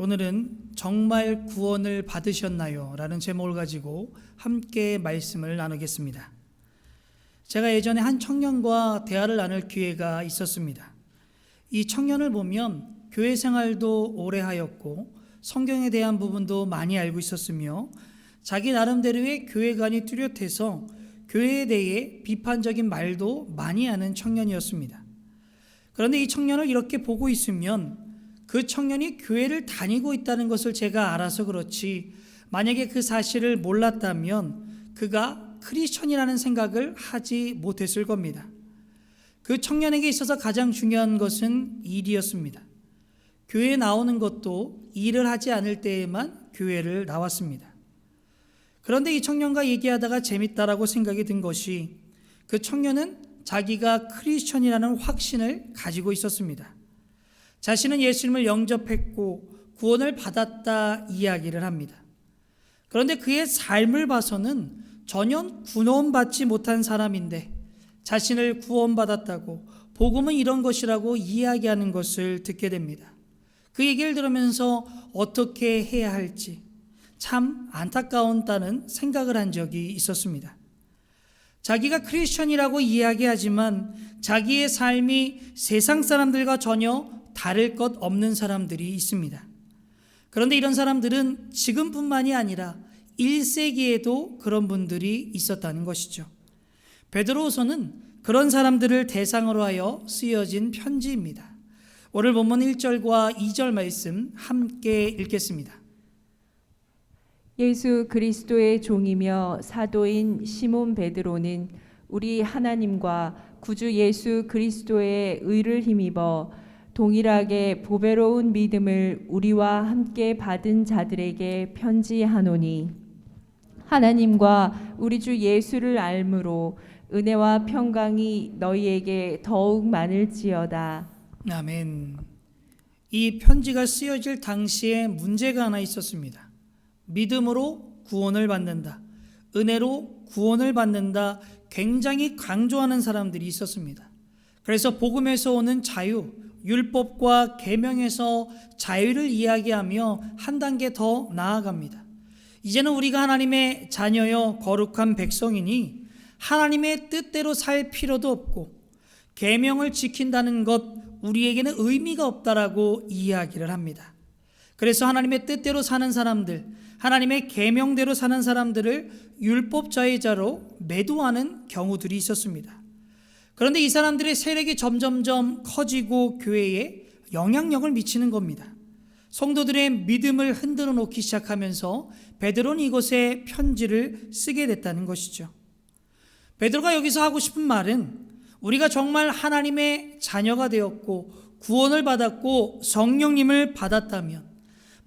오늘은 정말 구원을 받으셨나요? 라는 제목을 가지고 함께 말씀을 나누겠습니다. 제가 예전에 한 청년과 대화를 나눌 기회가 있었습니다. 이 청년을 보면 교회 생활도 오래 하였고 성경에 대한 부분도 많이 알고 있었으며 자기 나름대로의 교회관이 뚜렷해서 교회에 대해 비판적인 말도 많이 하는 청년이었습니다. 그런데 이 청년을 이렇게 보고 있으면 그 청년이 교회를 다니고 있다는 것을 제가 알아서 그렇지, 만약에 그 사실을 몰랐다면 그가 크리스천이라는 생각을 하지 못했을 겁니다. 그 청년에게 있어서 가장 중요한 것은 일이었습니다. 교회에 나오는 것도 일을 하지 않을 때에만 교회를 나왔습니다. 그런데 이 청년과 얘기하다가 재밌다라고 생각이 든 것이, 그 청년은 자기가 크리스천이라는 확신을 가지고 있었습니다. 자신은 예수님을 영접했고 구원을 받았다 이야기를 합니다. 그런데 그의 삶을 봐서는 전혀 구원받지 못한 사람인데 자신을 구원받았다고, 복음은 이런 것이라고 이야기하는 것을 듣게 됩니다. 그 얘기를 들으면서 어떻게 해야 할지 참 안타까웠다는 생각을 한 적이 있었습니다. 자기가 크리스천이라고 이야기하지만 자기의 삶이 세상 사람들과 전혀 다를 것 없는 사람들이 있습니다. 그런데 이런 사람들은 지금뿐만이 아니라 1세기에도 그런 분들이 있었다는 것이죠. 베드로후서는 그런 사람들을 대상으로 하여 쓰여진 편지입니다. 오늘 본문 1절과 2절 말씀 함께 읽겠습니다. 예수 그리스도의 종이며 사도인 시몬 베드로는 우리 하나님과 구주 예수 그리스도의 의를 힘입어 동일하게 보배로운 믿음을 우리와 함께 받은 자들에게 편지하노니, 하나님과 우리 주 예수를 알므로 은혜와 평강이 너희에게 더욱 많을지어다. 아멘. 이 편지가 쓰여질 당시에 문제가 하나 있었습니다. 믿음으로 구원을 받는다, 은혜로 구원을 받는다, 굉장히 강조하는 사람들이 있었습니다. 그래서 복음에서 오는 자유, 율법과 계명에서 자유를 이야기하며 한 단계 더 나아갑니다. 이제는 우리가 하나님의 자녀여 거룩한 백성이니 하나님의 뜻대로 살 필요도 없고 계명을 지킨다는 것 우리에게는 의미가 없다라고 이야기를 합니다. 그래서 하나님의 뜻대로 사는 사람들, 하나님의 계명대로 사는 사람들을 율법자의자로 매도하는 경우들이 있었습니다. 그런데 이 사람들의 세력이 점점점 커지고 교회에 영향력을 미치는 겁니다. 성도들의 믿음을 흔들어 놓기 시작하면서 베드로는 이곳에 편지를 쓰게 됐다는 것이죠. 베드로가 여기서 하고 싶은 말은, 우리가 정말 하나님의 자녀가 되었고 구원을 받았고 성령님을 받았다면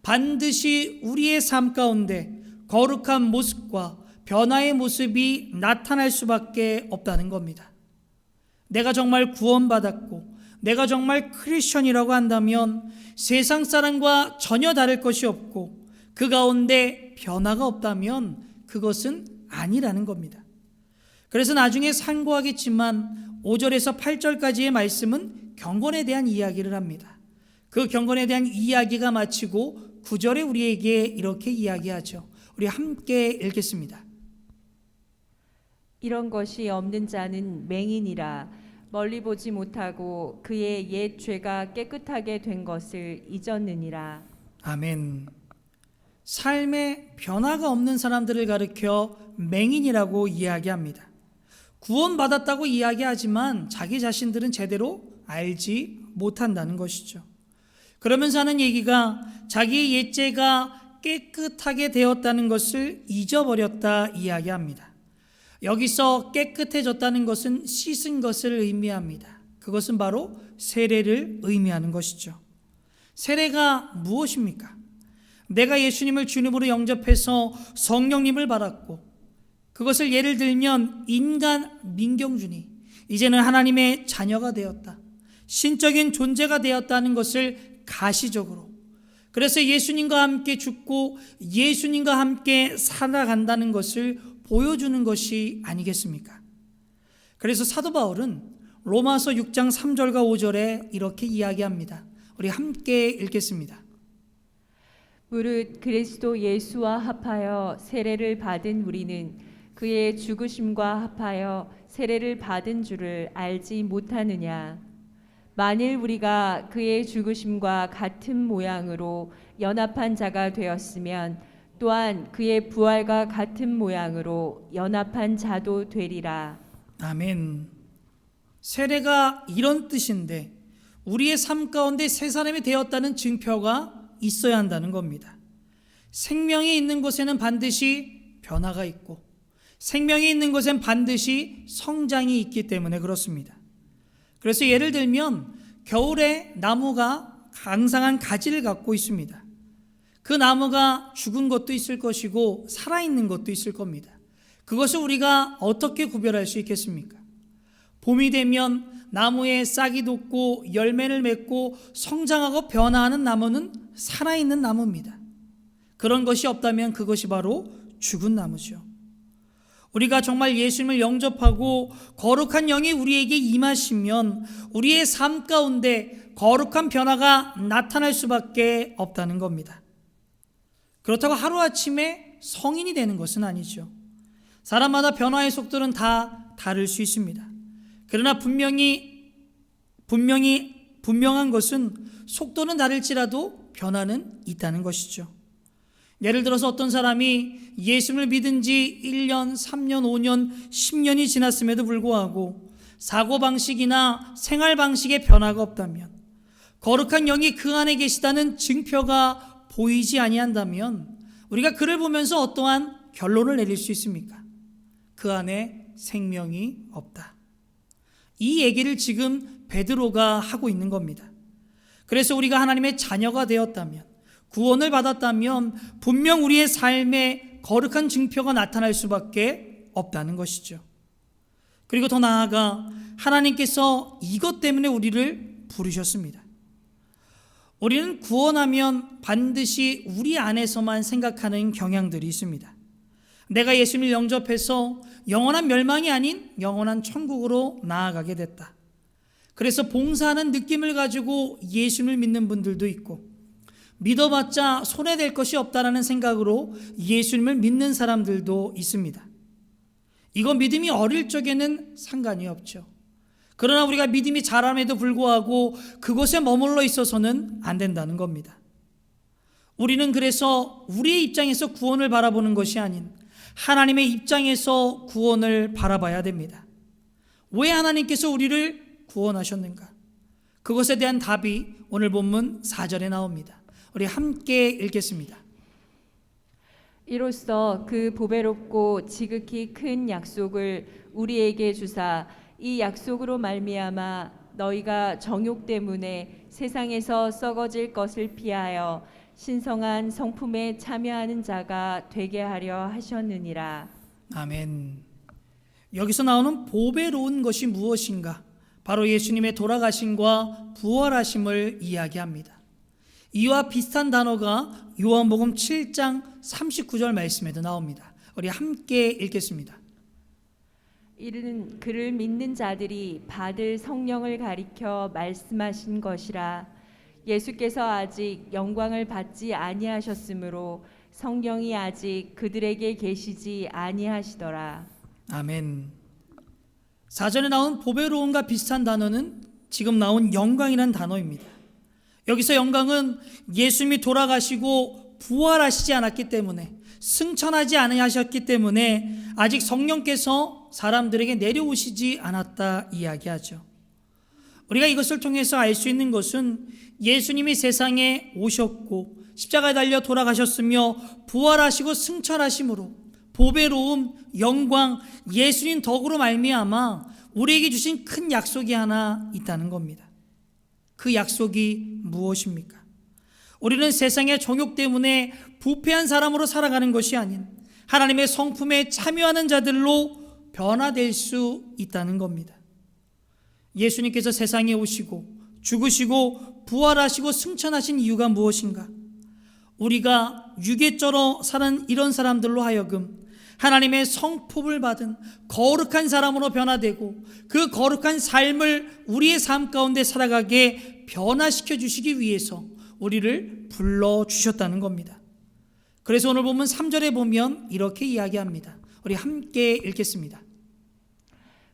반드시 우리의 삶 가운데 거룩한 모습과 변화의 모습이 나타날 수밖에 없다는 겁니다. 내가 정말 구원받았고 내가 정말 크리스천이라고 한다면 세상 사람과 전혀 다를 것이 없고 그 가운데 변화가 없다면 그것은 아니라는 겁니다. 그래서 나중에 상고하겠지만 5절에서 8절까지의 말씀은 경건에 대한 이야기를 합니다. 그 경건에 대한 이야기가 마치고 9절에 우리에게 이렇게 이야기하죠. 우리 함께 읽겠습니다. 이런 것이 없는 자는 맹인이라, 멀리 보지 못하고 그의 옛 죄가 깨끗하게 된 것을 잊었느니라. 아멘. 삶에 변화가 없는 사람들을 가리켜 맹인이라고 이야기합니다. 구원받았다고 이야기하지만 자기 자신들은 제대로 알지 못한다는 것이죠. 그러면서 하는 얘기가 자기의 옛 죄가 깨끗하게 되었다는 것을 잊어버렸다 이야기합니다. 여기서 깨끗해졌다는 것은 씻은 것을 의미합니다. 그것은 바로 세례를 의미하는 것이죠. 세례가 무엇입니까? 내가 예수님을 주님으로 영접해서 성령님을 받았고, 그것을 예를 들면 인간 민경준이 이제는 하나님의 자녀가 되었다, 신적인 존재가 되었다는 것을 가시적으로, 그래서 예수님과 함께 죽고 예수님과 함께 살아간다는 것을 보여주는 것이 아니겠습니까? 그래서 사도 바울은 로마서 6장 3절과 5절에 이렇게 이야기합니다. 우리 함께 읽겠습니다. 무릇 그리스도 예수와 합하여 세례를 받은 우리는 그의 죽으심과 합하여 세례를 받은 줄을 알지 못하느냐. 만일 우리가 그의 죽으심과 같은 모양으로 연합한 자가 되었으면 또한 그의 부활과 같은 모양으로 연합한 자도 되리라. 아멘. 세례가 이런 뜻인데 우리의 삶 가운데 새 사람이 되었다는 증표가 있어야 한다는 겁니다. 생명이 있는 곳에는 반드시 변화가 있고 생명이 있는 곳엔 반드시 성장이 있기 때문에 그렇습니다. 그래서 예를 들면 겨울에 나무가 강상한 가지를 갖고 있습니다. 그 나무가 죽은 것도 있을 것이고 살아있는 것도 있을 겁니다. 그것을 우리가 어떻게 구별할 수 있겠습니까? 봄이 되면 나무에 싹이 돋고 열매를 맺고 성장하고 변화하는 나무는 살아있는 나무입니다. 그런 것이 없다면 그것이 바로 죽은 나무죠. 우리가 정말 예수님을 영접하고 거룩한 영이 우리에게 임하시면 우리의 삶 가운데 거룩한 변화가 나타날 수밖에 없다는 겁니다. 그렇다고 하루아침에 성인이 되는 것은 아니죠. 사람마다 변화의 속도는 다 다를 수 있습니다. 그러나 분명한 것은 속도는 다를지라도 변화는 있다는 것이죠. 예를 들어서 어떤 사람이 예수를 믿은 지 1년, 3년, 5년, 10년이 지났음에도 불구하고 사고방식이나 생활방식에 변화가 없다면, 거룩한 영이 그 안에 계시다는 증표가 보이지 아니한다면 우리가 그를 보면서 어떠한 결론을 내릴 수 있습니까? 그 안에 생명이 없다. 이 얘기를 지금 베드로가 하고 있는 겁니다. 그래서 우리가 하나님의 자녀가 되었다면, 구원을 받았다면 분명 우리의 삶에 거룩한 증표가 나타날 수밖에 없다는 것이죠. 그리고 더 나아가 하나님께서 이것 때문에 우리를 부르셨습니다. 우리는 구원하면 반드시 우리 안에서만 생각하는 경향들이 있습니다. 내가 예수님을 영접해서 영원한 멸망이 아닌 영원한 천국으로 나아가게 됐다. 그래서 봉사하는 느낌을 가지고 예수님을 믿는 분들도 있고, 믿어봤자 손해될 것이 없다라는 생각으로 예수님을 믿는 사람들도 있습니다. 이건 믿음이 어릴 적에는 상관이 없죠. 그러나 우리가 믿음이 자람에도 불구하고 그곳에 머물러 있어서는 안 된다는 겁니다. 우리는 그래서 우리의 입장에서 구원을 바라보는 것이 아닌 하나님의 입장에서 구원을 바라봐야 됩니다. 왜 하나님께서 우리를 구원하셨는가? 그것에 대한 답이 오늘 본문 4절에 나옵니다. 우리 함께 읽겠습니다. 이로써 그 보배롭고 지극히 큰 약속을 우리에게 주사 이 약속으로 말미암아 너희가 정욕 때문에 세상에서 썩어질 것을 피하여 신성한 성품에 참여하는 자가 되게 하려 하셨느니라. 아멘. 여기서 나오는 보배로운 것이 무엇인가? 바로 예수님의 돌아가심과 부활하심을 이야기합니다. 이와 비슷한 단어가 요한복음 7장 39절 말씀에도 나옵니다. 우리 함께 읽겠습니다. 이는 그를 믿는 자들이 받을 성령을 가리켜 말씀하신 것이라. 예수께서 아직 영광을 받지 아니하셨으므로 성령이 아직 그들에게 계시지 아니하시더라. 아멘. 사전에 나온 보배로움과 비슷한 단어는 지금 나온 영광이라는 단어입니다. 여기서 영광은 예수님이 돌아가시고 부활하시지 않았기 때문에, 승천하지 아니하셨기 때문에 아직 성령께서 사람들에게 내려오시지 않았다 이야기하죠. 우리가 이것을 통해서 알 수 있는 것은 예수님이 세상에 오셨고 십자가에 달려 돌아가셨으며 부활하시고 승천하심으로 보배로움, 영광, 예수님 덕으로 말미암아 우리에게 주신 큰 약속이 하나 있다는 겁니다. 그 약속이 무엇입니까? 우리는 세상의 정욕 때문에 부패한 사람으로 살아가는 것이 아닌 하나님의 성품에 참여하는 자들로 변화될 수 있다는 겁니다. 예수님께서 세상에 오시고 죽으시고 부활하시고 승천하신 이유가 무엇인가? 우리가 유괴죄로 사는 이런 사람들로 하여금 하나님의 성품을 받은 거룩한 사람으로 변화되고 그 거룩한 삶을 우리의 삶 가운데 살아가게 변화시켜 주시기 위해서 우리를 불러주셨다는 겁니다. 그래서 오늘 보면 3절에 보면 이렇게 이야기합니다. 우리 함께 읽겠습니다.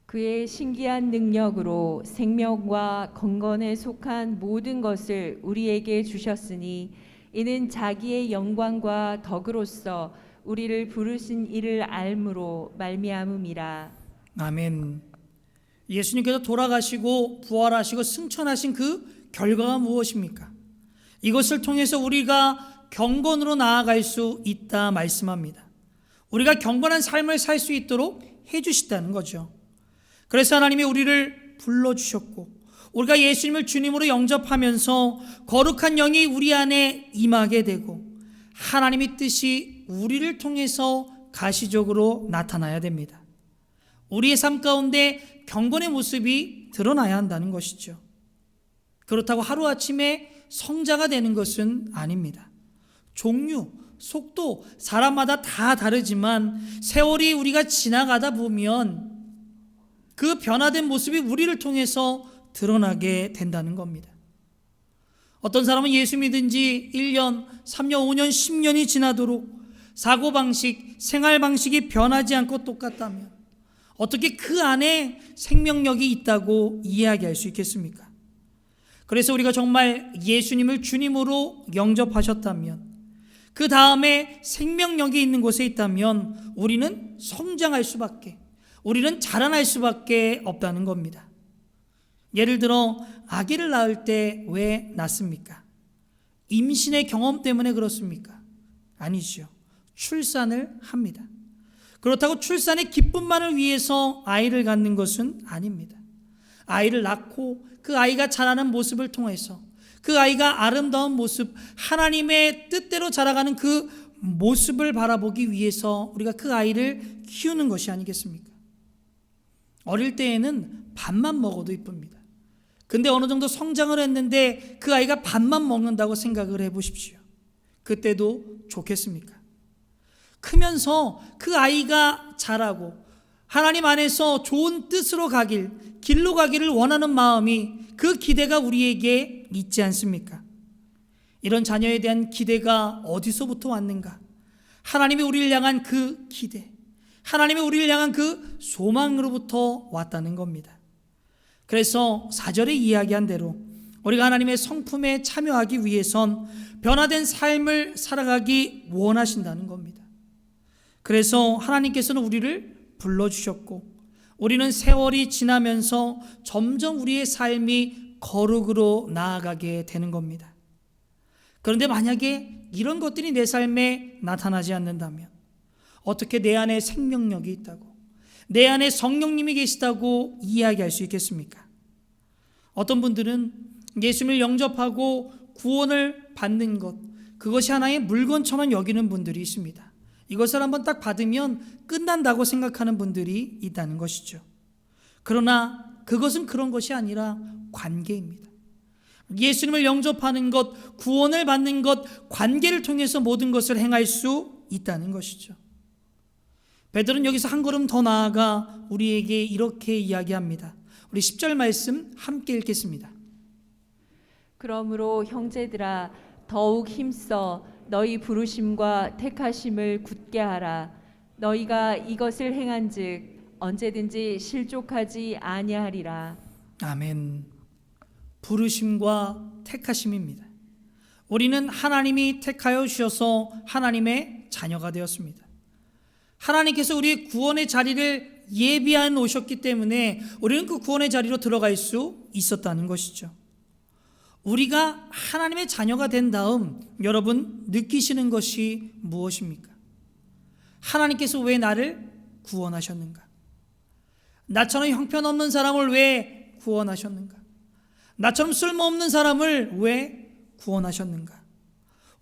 그의 신기한 능력으로 생명과 건건에 속한 모든 것을 우리에게 주셨으니 이는 자기의 영광과 덕으로서 우리를 부르신 이를 알므로 말미암음이라. 아멘. 예수님께서 돌아가시고 부활하시고 승천하신 그 결과가 무엇입니까? 이것을 통해서 우리가 경건으로 나아갈 수 있다 말씀합니다. 우리가 경건한 삶을 살 수 있도록 해주시다는 거죠. 그래서 하나님이 우리를 불러주셨고 우리가 예수님을 주님으로 영접하면서 거룩한 영이 우리 안에 임하게 되고 하나님의 뜻이 우리를 통해서 가시적으로 나타나야 됩니다. 우리의 삶 가운데 경건의 모습이 드러나야 한다는 것이죠. 그렇다고 하루아침에 성자가 되는 것은 아닙니다. 종류, 속도, 사람마다 다 다르지만 세월이 우리가 지나가다 보면 그 변화된 모습이 우리를 통해서 드러나게 된다는 겁니다. 어떤 사람은 예수 믿은 지 1년, 3년, 5년, 10년이 지나도록 사고방식, 생활방식이 변하지 않고 똑같다면 어떻게 그 안에 생명력이 있다고 이야기할 수 있겠습니까? 그래서 우리가 정말 예수님을 주님으로 영접하셨다면 그 다음에 생명력이 있는 곳에 있다면 우리는 성장할 수밖에, 우리는 자라날 수밖에 없다는 겁니다. 예를 들어 아기를 낳을 때 왜 낳습니까? 임신의 경험 때문에 그렇습니까? 아니죠. 출산을 합니다. 그렇다고 출산의 기쁨만을 위해서 아이를 갖는 것은 아닙니다. 아이를 낳고 그 아이가 자라는 모습을 통해서 그 아이가 아름다운 모습, 하나님의 뜻대로 자라가는 그 모습을 바라보기 위해서 우리가 그 아이를 키우는 것이 아니겠습니까? 어릴 때에는 밥만 먹어도 이쁩니다. 근데 어느 정도 성장을 했는데 그 아이가 밥만 먹는다고 생각을 해보십시오. 그때도 좋겠습니까? 크면서 그 아이가 자라고 하나님 안에서 좋은 뜻으로 가길, 길로 가기를 원하는 마음이, 그 기대가 우리에게 있지 않습니까? 이런 자녀에 대한 기대가 어디서부터 왔는가? 하나님이 우리를 향한 그 기대, 하나님이 우리를 향한 그 소망으로부터 왔다는 겁니다. 그래서 4절에 이야기한 대로 우리가 하나님의 성품에 참여하기 위해선 변화된 삶을 살아가기 원하신다는 겁니다. 그래서 하나님께서는 우리를 불러주셨고 우리는 세월이 지나면서 점점 우리의 삶이 거룩으로 나아가게 되는 겁니다. 그런데 만약에 이런 것들이 내 삶에 나타나지 않는다면 어떻게 내 안에 생명력이 있다고, 내 안에 성령님이 계시다고 이야기할 수 있겠습니까? 어떤 분들은 예수님을 영접하고 구원을 받는 것, 그것이 하나의 물건처럼 여기는 분들이 있습니다. 이것을 한번 딱 받으면 끝난다고 생각하는 분들이 있다는 것이죠. 그러나 그것은 그런 것이 아니라 관계입니다. 예수님을 영접하는 것, 구원을 받는 것, 관계를 통해서 모든 것을 행할 수 있다는 것이죠. 베드로는 여기서 한 걸음 더 나아가 우리에게 이렇게 이야기합니다. 우리 10절 말씀 함께 읽겠습니다. 그러므로 형제들아 더욱 힘써 너희 부르심과 택하심을 굳게 하라. 너희가 이것을 행한즉 언제든지 실족하지 아니하리라. 아멘. 부르심과 택하심입니다. 우리는 하나님이 택하여 주셔서 하나님의 자녀가 되었습니다. 하나님께서 우리의 구원의 자리를 예비해 놓으셨기 때문에 우리는 그 구원의 자리로 들어갈 수 있었다는 것이죠. 우리가 하나님의 자녀가 된 다음 여러분 느끼시는 것이 무엇입니까? 하나님께서 왜 나를 구원하셨는가? 나처럼 형편없는 사람을 왜 구원하셨는가? 나처럼 쓸모없는 사람을 왜 구원하셨는가?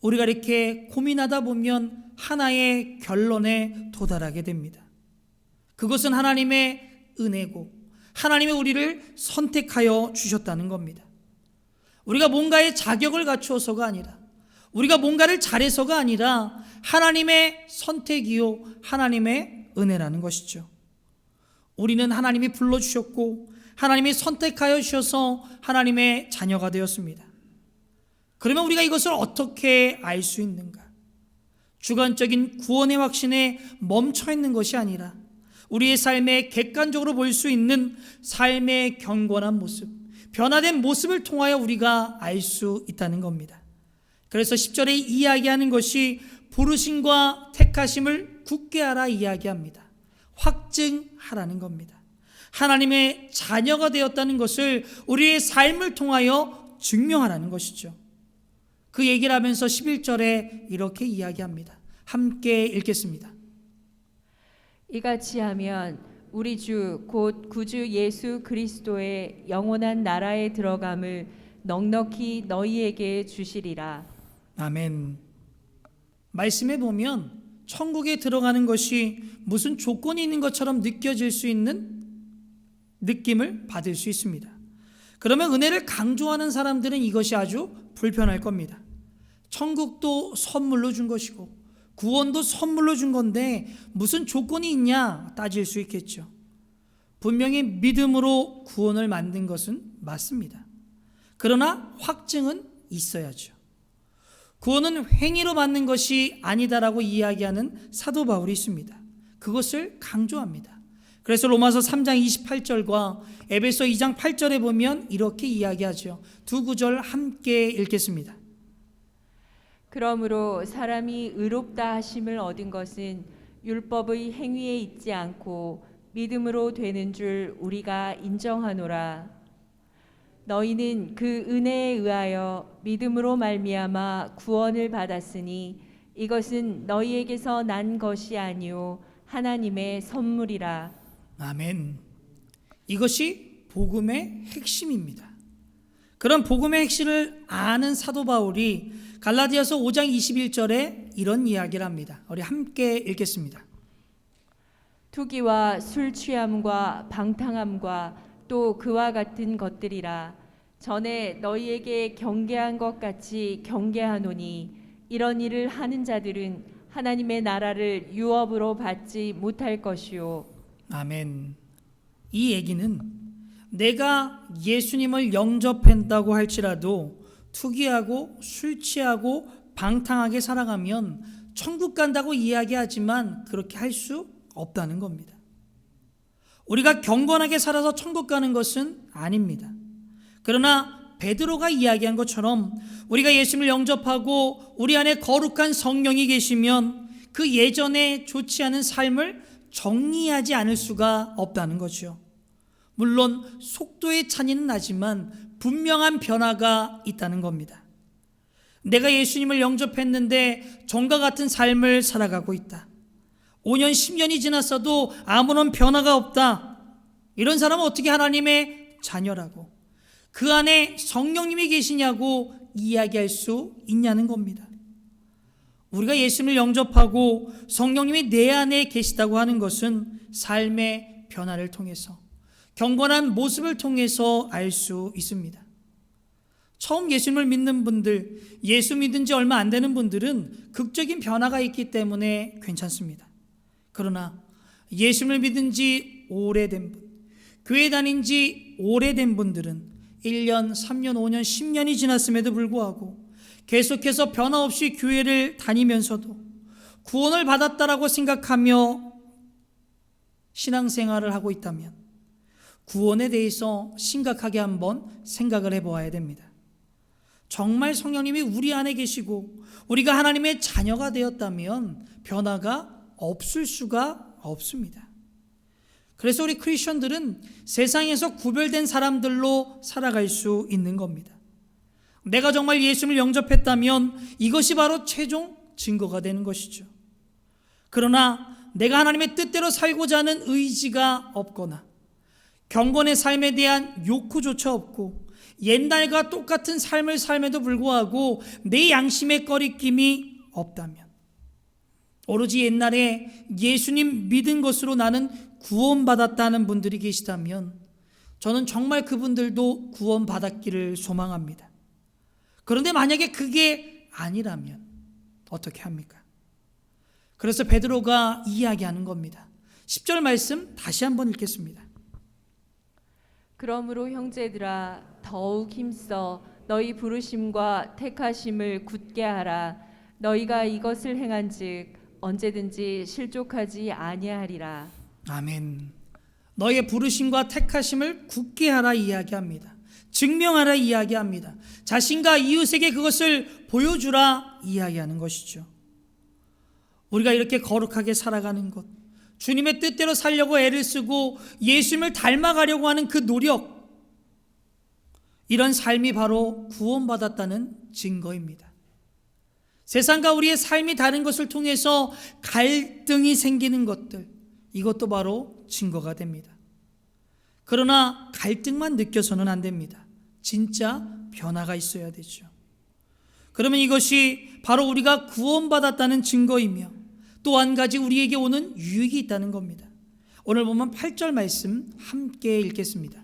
우리가 이렇게 고민하다 보면 하나의 결론에 도달하게 됩니다. 그것은 하나님의 은혜고 하나님이 우리를 선택하여 주셨다는 겁니다. 우리가 뭔가의 자격을 갖추어서가 아니라, 우리가 뭔가를 잘해서가 아니라 하나님의 선택이요 하나님의 은혜라는 것이죠. 우리는 하나님이 불러주셨고 하나님이 선택하여 주셔서 하나님의 자녀가 되었습니다. 그러면 우리가 이것을 어떻게 알 수 있는가? 주관적인 구원의 확신에 멈춰 있는 것이 아니라 우리의 삶에 객관적으로 볼 수 있는 삶의 경건한 모습, 변화된 모습을 통하여 우리가 알 수 있다는 겁니다. 그래서 10절에 이야기하는 것이 부르심과 택하심을 굳게 알아 이야기합니다. 확증하라는 겁니다. 하나님의 자녀가 되었다는 것을 우리의 삶을 통하여 증명하라는 것이죠. 그 얘기를 하면서 11절에 이렇게 이야기합니다. 함께 읽겠습니다. 이같이 하면 우리 주 곧 구주 예수 그리스도의 영원한 나라에 들어감을 넉넉히 너희에게 주시리라. 아멘. 말씀에 보면 천국에 들어가는 것이 무슨 조건이 있는 것처럼 느껴질 수 있는 느낌을 받을 수 있습니다. 그러면 은혜를 강조하는 사람들은 이것이 아주 불편할 겁니다. 천국도 선물로 준 것이고 구원도 선물로 준 건데 무슨 조건이 있냐 따질 수 있겠죠. 분명히 믿음으로 구원을 만든 것은 맞습니다. 그러나 확증은 있어야죠. 구원은 행위로 받는 것이 아니다라고 이야기하는 사도 바울이 있습니다. 그것을 강조합니다. 그래서 로마서 3장 28절과 에베소 2장 8절에 보면 이렇게 이야기하죠. 두 구절 함께 읽겠습니다. 그러므로 사람이 의롭다 하심을 얻은 것은 율법의 행위에 있지 않고 믿음으로 되는 줄 우리가 인정하노라. 너희는 그 은혜에 의하여 믿음으로 말미암아 구원을 받았으니 이것은 너희에게서 난 것이 아니요 하나님의 선물이라. 아멘. 이것이 복음의 핵심입니다. 그런 복음의 핵심을 아는 사도 바울이 갈라디아서 5장 21절에 이런 이야기를 합니다. 우리 함께 읽겠습니다. 투기와 술 취함과 방탕함과 또 그와 같은 것들이라. 전에 너희에게 경계한 것 같이 경계하노니 이런 일을 하는 자들은 하나님의 나라를 유업으로 받지 못할 것이요. 아멘. 이 얘기는 내가 예수님을 영접한다고 할지라도 투기하고 술 취하고 방탕하게 살아가면 천국 간다고 이야기하지만 그렇게 할 수 없다는 겁니다. 우리가 경건하게 살아서 천국 가는 것은 아닙니다. 그러나 베드로가 이야기한 것처럼 우리가 예수님을 영접하고 우리 안에 거룩한 성령이 계시면 그 예전에 좋지 않은 삶을 정리하지 않을 수가 없다는 거죠. 물론 속도의 차이는 나지만 분명한 변화가 있다는 겁니다. 내가 예수님을 영접했는데 전과 같은 삶을 살아가고 있다. 5년, 10년이 지났어도 아무런 변화가 없다. 이런 사람은 어떻게 하나님의 자녀라고 그 안에 성령님이 계시냐고 이야기할 수 있냐는 겁니다. 우리가 예수님을 영접하고 성령님이 내 안에 계시다고 하는 것은 삶의 변화를 통해서 경건한 모습을 통해서 알 수 있습니다. 처음 예수님을 믿는 분들, 예수 믿은 지 얼마 안 되는 분들은 극적인 변화가 있기 때문에 괜찮습니다. 그러나 예수님을 믿은 지 오래된 분, 교회 다닌 지 오래된 분들은 1년, 3년, 5년, 10년이 지났음에도 불구하고 계속해서 변화 없이 교회를 다니면서도 구원을 받았다라고 생각하며 신앙생활을 하고 있다면 구원에 대해서 심각하게 한번 생각을 해보아야 됩니다. 정말 성령님이 우리 안에 계시고 우리가 하나님의 자녀가 되었다면 변화가 없을 수가 없습니다. 그래서 우리 크리스천들은 세상에서 구별된 사람들로 살아갈 수 있는 겁니다. 내가 정말 예수님을 영접했다면 이것이 바로 최종 증거가 되는 것이죠. 그러나 내가 하나님의 뜻대로 살고자 하는 의지가 없거나 경건의 삶에 대한 욕구조차 없고 옛날과 똑같은 삶을 삶에도 불구하고 내 양심의 꺼리낌이 없다면 오로지 옛날에 예수님 믿은 것으로 나는 구원받았다는 분들이 계시다면 저는 정말 그분들도 구원받았기를 소망합니다. 그런데 만약에 그게 아니라면 어떻게 합니까? 그래서 베드로가 이야기하는 겁니다. 10절 말씀 다시 한번 읽겠습니다. 그러므로 형제들아 더욱 힘써 너희 부르심과 택하심을 굳게 하라. 너희가 이것을 행한즉 언제든지 실족하지 아니하리라. 아멘. 너의 부르심과 택하심을 굳게 하라 이야기합니다. 증명하라 이야기합니다. 자신과 이웃에게 그것을 보여주라 이야기하는 것이죠. 우리가 이렇게 거룩하게 살아가는 것, 주님의 뜻대로 살려고 애를 쓰고 예수님을 닮아가려고 하는 그 노력, 이런 삶이 바로 구원받았다는 증거입니다. 세상과 우리의 삶이 다른 것을 통해서 갈등이 생기는 것들, 이것도 바로 증거가 됩니다. 그러나 갈등만 느껴서는 안 됩니다. 진짜 변화가 있어야 되죠. 그러면 이것이 바로 우리가 구원받았다는 증거이며 또 한 가지 우리에게 오는 유익이 있다는 겁니다. 오늘 보면 8절 말씀 함께 읽겠습니다.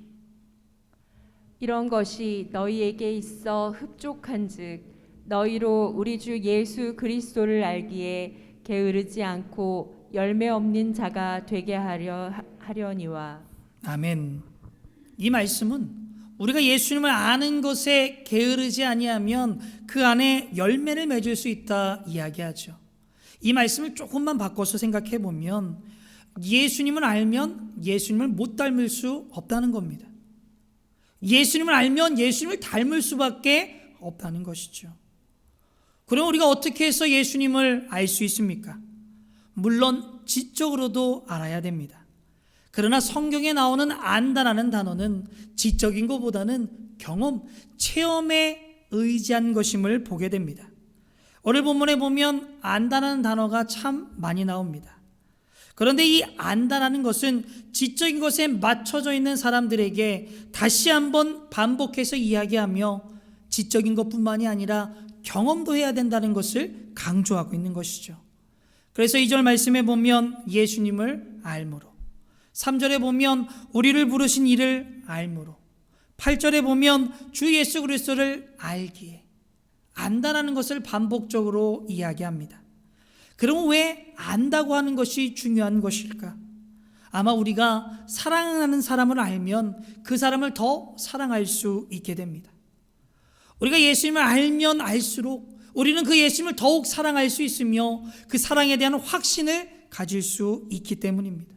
이런 것이 너희에게 있어 흡족한즉 너희로 우리 주 예수 그리스도를 알기에 게으르지 않고 열매 없는 자가 되게 하려니와. 아멘. 이 말씀은 우리가 예수님을 아는 것에 게으르지 아니하면 그 안에 열매를 맺을 수 있다 이야기하죠. 이 말씀을 조금만 바꿔서 생각해 보면 예수님을 알면 예수님을 못 닮을 수 없다는 겁니다. 예수님을 알면 예수님을 닮을 수밖에 없다는 것이죠. 그럼 우리가 어떻게 해서 예수님을 알 수 있습니까? 물론 지적으로도 알아야 됩니다. 그러나 성경에 나오는 안다라는 단어는 지적인 것보다는 경험, 체험에 의지한 것임을 보게 됩니다. 오늘 본문에 보면 안다라는 단어가 참 많이 나옵니다. 그런데 이 안다라는 것은 지적인 것에 맞춰져 있는 사람들에게 다시 한번 반복해서 이야기하며 지적인 것뿐만이 아니라 경험도 해야 된다는 것을 강조하고 있는 것이죠. 그래서 2절 말씀에 보면 예수님을 알므로, 3절에 보면 우리를 부르신 이를 알므로, 8절에 보면 주 예수 그리스도를 알기에, 안다라는 것을 반복적으로 이야기합니다. 그럼 왜 안다고 하는 것이 중요한 것일까? 아마 우리가 사랑하는 사람을 알면 그 사람을 더 사랑할 수 있게 됩니다. 우리가 예수님을 알면 알수록 우리는 그 예수님을 더욱 사랑할 수 있으며 그 사랑에 대한 확신을 가질 수 있기 때문입니다.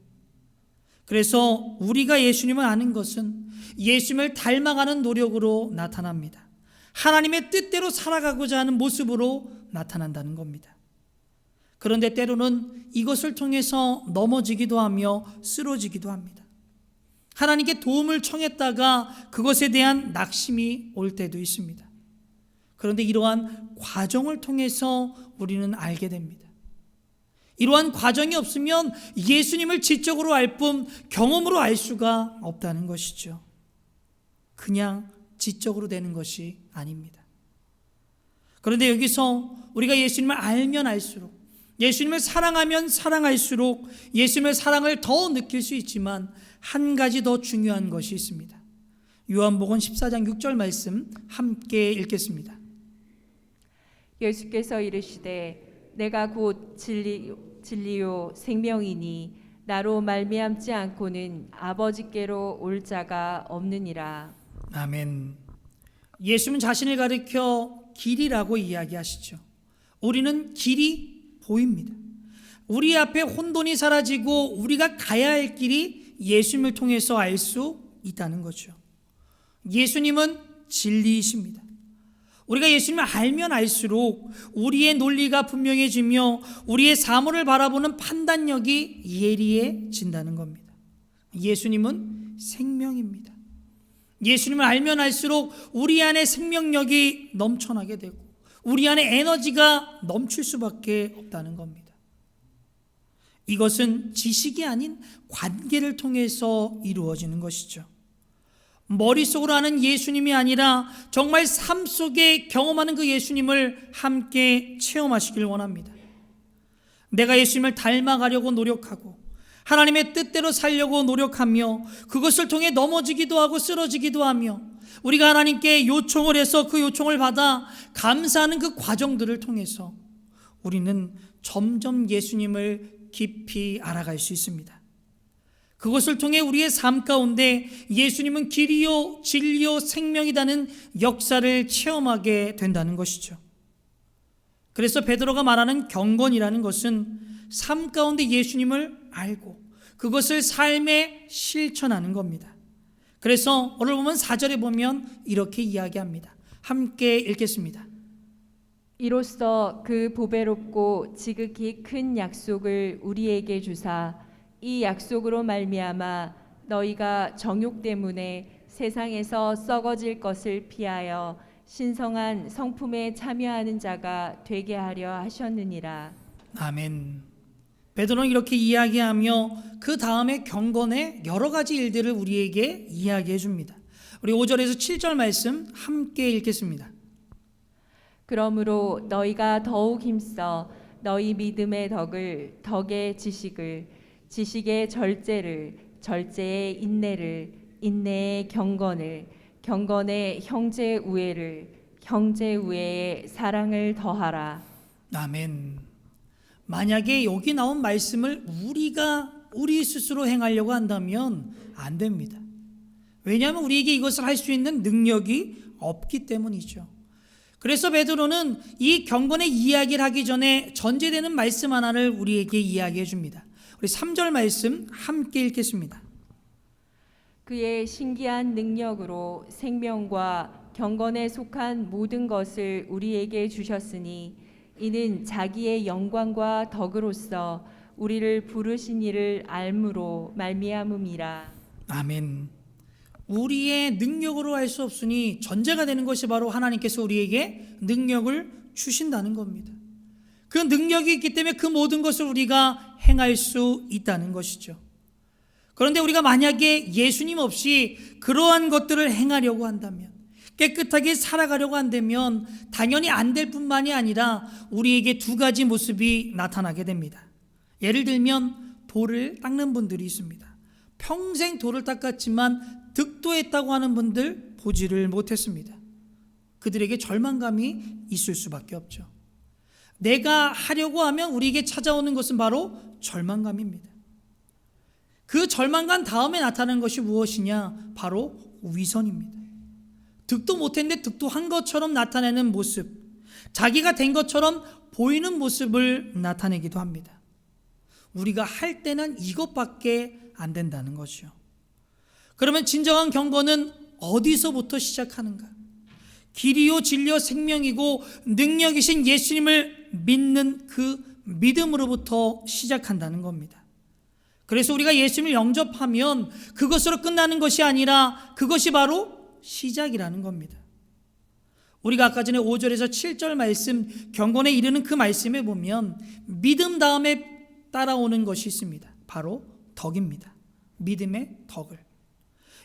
그래서 우리가 예수님을 아는 것은 예수님을 닮아가는 노력으로 나타납니다. 하나님의 뜻대로 살아가고자 하는 모습으로 나타난다는 겁니다. 그런데 때로는 이것을 통해서 넘어지기도 하며 쓰러지기도 합니다. 하나님께 도움을 청했다가 그것에 대한 낙심이 올 때도 있습니다. 그런데 이러한 과정을 통해서 우리는 알게 됩니다. 이러한 과정이 없으면 예수님을 지적으로 알 뿐 경험으로 알 수가 없다는 것이죠. 그냥 지적으로 되는 것이 아닙니다. 그런데 여기서 우리가 예수님을 알면 알수록, 예수님을 사랑하면 사랑할수록 예수님의 사랑을 더 느낄 수 있지만 한 가지 더 중요한 것이 있습니다. 요한복음 14장 6절 말씀 함께 읽겠습니다. 예수께서 이르시되 내가 곧 진리요 생명이니 나로 말미암지 않고는 아버지께로 올 자가 없느니라. 아멘. 예수님은 자신을 가리켜 길이라고 이야기하시죠. 우리는 길이 보입니다. 우리 앞에 혼돈이 사라지고 우리가 가야 할 길이 예수님을 통해서 알 수 있다는 거죠. 예수님은 진리이십니다. 우리가 예수님을 알면 알수록 우리의 논리가 분명해지며 우리의 사물을 바라보는 판단력이 예리해진다는 겁니다. 예수님은 생명입니다. 예수님을 알면 알수록 우리 안에 생명력이 넘쳐나게 되고 우리 안에 에너지가 넘칠 수밖에 없다는 겁니다. 이것은 지식이 아닌 관계를 통해서 이루어지는 것이죠. 머릿속으로 아는 예수님이 아니라 정말 삶 속에 경험하는 그 예수님을 함께 체험하시길 원합니다. 내가 예수님을 닮아가려고 노력하고 하나님의 뜻대로 살려고 노력하며 그것을 통해 넘어지기도 하고 쓰러지기도 하며 우리가 하나님께 요청을 해서 그 요청을 받아 감사하는 그 과정들을 통해서 우리는 점점 예수님을 깊이 알아갈 수 있습니다. 그것을 통해 우리의 삶 가운데 예수님은 길이요 진리요 생명이라는 역사를 체험하게 된다는 것이죠. 그래서 베드로가 말하는 경건이라는 것은 삶 가운데 예수님을 알고 그것을 삶에 실천하는 겁니다. 그래서 오늘 보면 4절에 보면 이렇게 이야기합니다. 함께 읽겠습니다. 이로써 그 보배롭고 지극히 큰 약속을 우리에게 주사 이 약속으로 말미암아 너희가 정욕 때문에 세상에서 썩어질 것을 피하여 신성한 성품에 참여하는 자가 되게 하려 하셨느니라. 아멘. 베드로는 이렇게 이야기하며 그 다음에 경건의 여러 가지 일들을 우리에게 이야기해 줍니다. 우리 5절에서 7절 말씀 함께 읽겠습니다. 그러므로 너희가 더욱 힘써 너희 믿음의 덕을 덕의 지식을 지식의 절제를 절제의 인내를 인내의 경건을 경건의 형제 우애를 형제 우애의 사랑을 더하라. 아멘. 만약에 여기 나온 말씀을 우리 스스로 행하려고 한다면 안 됩니다. 왜냐하면 우리에게 이것을 할 수 있는 능력이 없기 때문이죠. 그래서 베드로는 이 경건의 이야기를 하기 전에 전제되는 말씀 하나를 우리에게 이야기해 줍니다. 우리 3절 말씀 함께 읽겠습니다. 그의 신기한 능력으로 생명과 경건에 속한 모든 것을 우리에게 주셨으니 이는 자기의 영광과 덕으로서 우리를 부르신 이를 알므로 말미암음이라. 아멘. 우리의 능력으로 할 수 없으니 전제가 되는 것이 바로 하나님께서 우리에게 능력을 주신다는 겁니다. 그 능력이 있기 때문에 그 모든 것을 우리가 행할 수 있다는 것이죠. 그런데 우리가 만약에 예수님 없이 그러한 것들을 행하려고 한다면, 깨끗하게 살아가려고 한다면 당연히 안 될 뿐만이 아니라 우리에게 두 가지 모습이 나타나게 됩니다. 예를 들면 돌을 닦는 분들이 있습니다. 평생 돌을 닦았지만 득도했다고 하는 분들 보지를 못했습니다. 그들에게 절망감이 있을 수밖에 없죠. 내가 하려고 하면 우리에게 찾아오는 것은 바로 절망감입니다. 그 절망감 다음에 나타나는 것이 무엇이냐? 바로 위선입니다. 득도 못했는데 득도한 것처럼 나타내는 모습, 자기가 된 것처럼 보이는 모습을 나타내기도 합니다. 우리가 할 때는 이것밖에 안 된다는 것이요. 그러면 진정한 경건은 어디서부터 시작하는가? 길이요 진리요 생명이고 능력이신 예수님을 믿는 그 믿음으로부터 시작한다는 겁니다. 그래서 우리가 예수님을 영접하면 그것으로 끝나는 것이 아니라 그것이 바로 시작이라는 겁니다. 우리가 아까 전에 5절에서 7절 말씀 경건에 이르는 그 말씀에 보면 믿음 다음에 따라오는 것이 있습니다. 바로 덕입니다. 믿음의 덕을.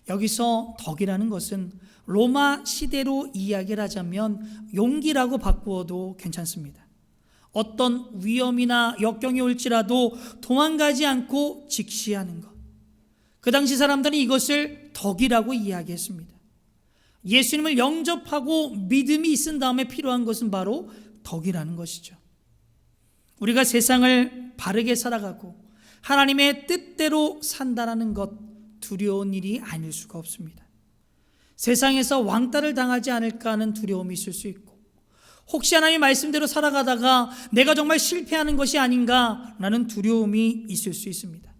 여기서 덕이라는 것은 로마 시대로 이야기를 하자면 용기라고 바꾸어도 괜찮습니다. 어떤 위험이나 역경이 올지라도 도망가지 않고 직시하는 것. 그 당시 사람들은 이것을 덕이라고 이야기했습니다. 예수님을 영접하고 믿음이 있은 다음에 필요한 것은 바로 덕이라는 것이죠. 우리가 세상을 바르게 살아가고 하나님의 뜻대로 산다는 것, 두려운 일이 아닐 수가 없습니다. 세상에서 왕따를 당하지 않을까 하는 두려움이 있을 수 있고, 혹시 하나님의 말씀대로 살아가다가 내가 정말 실패하는 것이 아닌가라는 두려움이 있을 수 있습니다.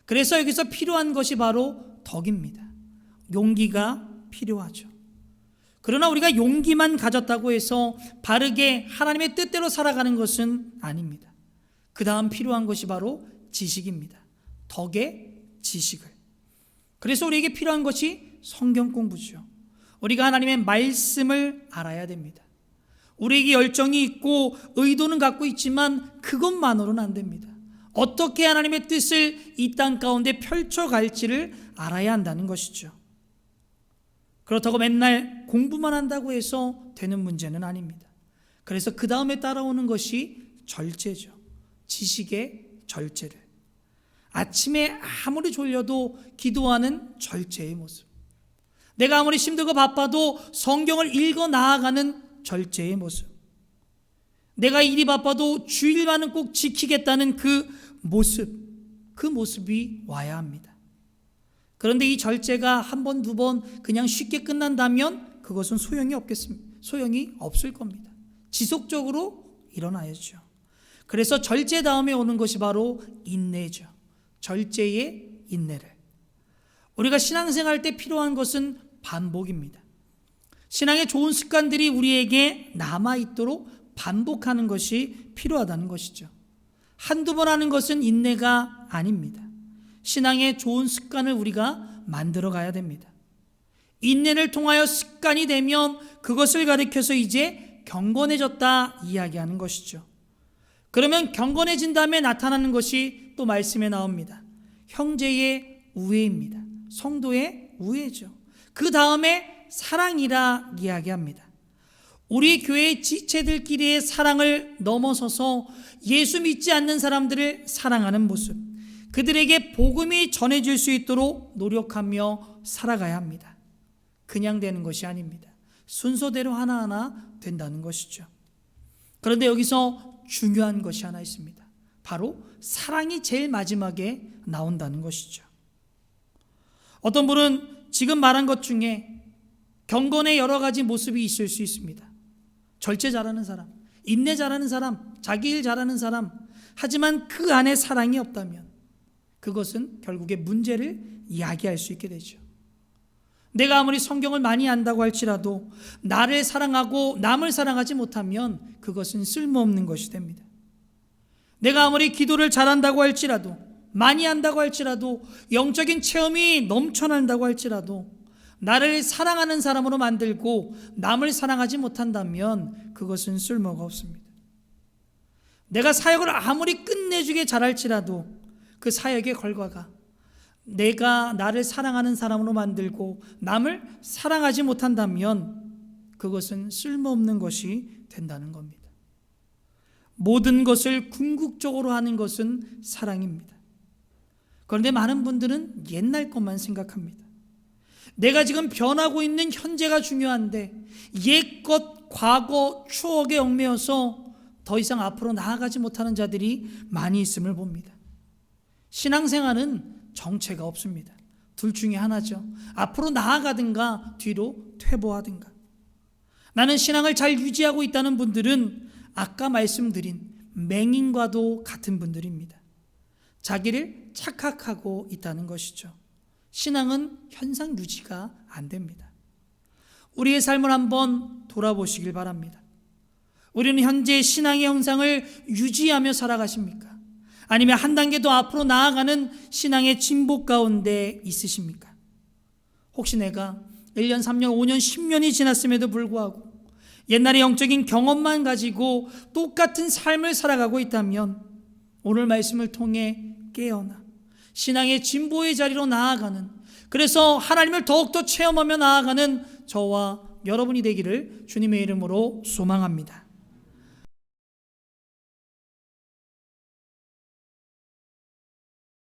그래서 여기서 필요한 것이 바로 덕입니다. 용기가 필요하죠. 그러나 우리가 용기만 가졌다고 해서 바르게 하나님의 뜻대로 살아가는 것은 아닙니다. 그 다음 필요한 것이 바로 지식입니다. 덕의 지식을. 그래서 우리에게 필요한 것이 성경 공부죠. 우리가 하나님의 말씀을 알아야 됩니다. 우리에게 열정이 있고 의도는 갖고 있지만 그것만으로는 안 됩니다. 어떻게 하나님의 뜻을 이 땅 가운데 펼쳐갈지를 알아야 한다는 것이죠. 그렇다고 맨날 공부만 한다고 해서 되는 문제는 아닙니다. 그래서 그 다음에 따라오는 것이 절제죠. 지식의 절제를. 아침에 아무리 졸려도 기도하는 절제의 모습. 내가 아무리 힘들고 바빠도 성경을 읽어 나아가는 절제의 모습. 내가 일이 바빠도 주일만은 꼭 지키겠다는 그 모습. 그 모습이 와야 합니다. 그런데 이 절제가 한 번, 두 번 그냥 쉽게 끝난다면 그것은 소용이 없을 겁니다. 지속적으로 일어나야죠. 그래서 절제 다음에 오는 것이 바로 인내죠. 절제의 인내를. 우리가 신앙생활 때 필요한 것은 반복입니다. 신앙의 좋은 습관들이 우리에게 남아있도록 반복하는 것이 필요하다는 것이죠. 한두 번 하는 것은 인내가 아닙니다. 신앙의 좋은 습관을 우리가 만들어 가야 됩니다. 인내를 통하여 습관이 되면 그것을 가리켜서 이제 경건해졌다 이야기하는 것이죠. 그러면 경건해진 다음에 나타나는 것이 또 말씀에 나옵니다. 형제의 우애입니다. 성도의 우애죠. 그 다음에 사랑이라 이야기합니다. 우리 교회 지체들끼리의 사랑을 넘어서서 예수 믿지 않는 사람들을 사랑하는 모습, 그들에게 복음이 전해질 수 있도록 노력하며 살아가야 합니다. 그냥 되는 것이 아닙니다. 순서대로 하나하나 된다는 것이죠. 그런데 여기서 중요한 것이 하나 있습니다. 바로 사랑이 제일 마지막에 나온다는 것이죠. 어떤 분은 지금 말한 것 중에 경건의 여러 가지 모습이 있을 수 있습니다. 절제 잘하는 사람, 인내 잘하는 사람, 자기 일 잘하는 사람, 하지만 그 안에 사랑이 없다면 그것은 결국에 문제를 이야기할 수 있게 되죠. 내가 아무리 성경을 많이 안다고 할지라도 나를 사랑하고 남을 사랑하지 못하면 그것은 쓸모없는 것이 됩니다. 내가 아무리 기도를 잘한다고 할지라도, 많이 한다고 할지라도, 영적인 체험이 넘쳐난다고 할지라도 나를 사랑하는 사람으로 만들고 남을 사랑하지 못한다면 그것은 쓸모가 없습니다. 내가 사역을 아무리 끝내주게 잘할지라도 그 사역의 결과가 내가 나를 사랑하는 사람으로 만들고 남을 사랑하지 못한다면 그것은 쓸모없는 것이 된다는 겁니다. 모든 것을 궁극적으로 하는 것은 사랑입니다. 그런데 많은 분들은 옛날 것만 생각합니다. 내가 지금 변하고 있는 현재가 중요한데 옛것, 과거, 추억에 얽매여서 더 이상 앞으로 나아가지 못하는 자들이 많이 있음을 봅니다. 신앙생활은 정체가 없습니다. 둘 중에 하나죠. 앞으로 나아가든가 뒤로 퇴보하든가. 나는 신앙을 잘 유지하고 있다는 분들은 아까 말씀드린 맹인과도 같은 분들입니다. 자기를 착각하고 있다는 것이죠. 신앙은 현상 유지가 안 됩니다. 우리의 삶을 한번 돌아보시길 바랍니다. 우리는 현재 신앙의 형상을 유지하며 살아가십니까? 아니면 한 단계 더 앞으로 나아가는 신앙의 진보 가운데 있으십니까? 혹시 내가 1년, 3년, 5년, 10년이 지났음에도 불구하고 옛날의 영적인 경험만 가지고 똑같은 삶을 살아가고 있다면 오늘 말씀을 통해 깨어나 신앙의 진보의 자리로 나아가는, 그래서 하나님을 더욱더 체험하며 나아가는 저와 여러분이 되기를 주님의 이름으로 소망합니다.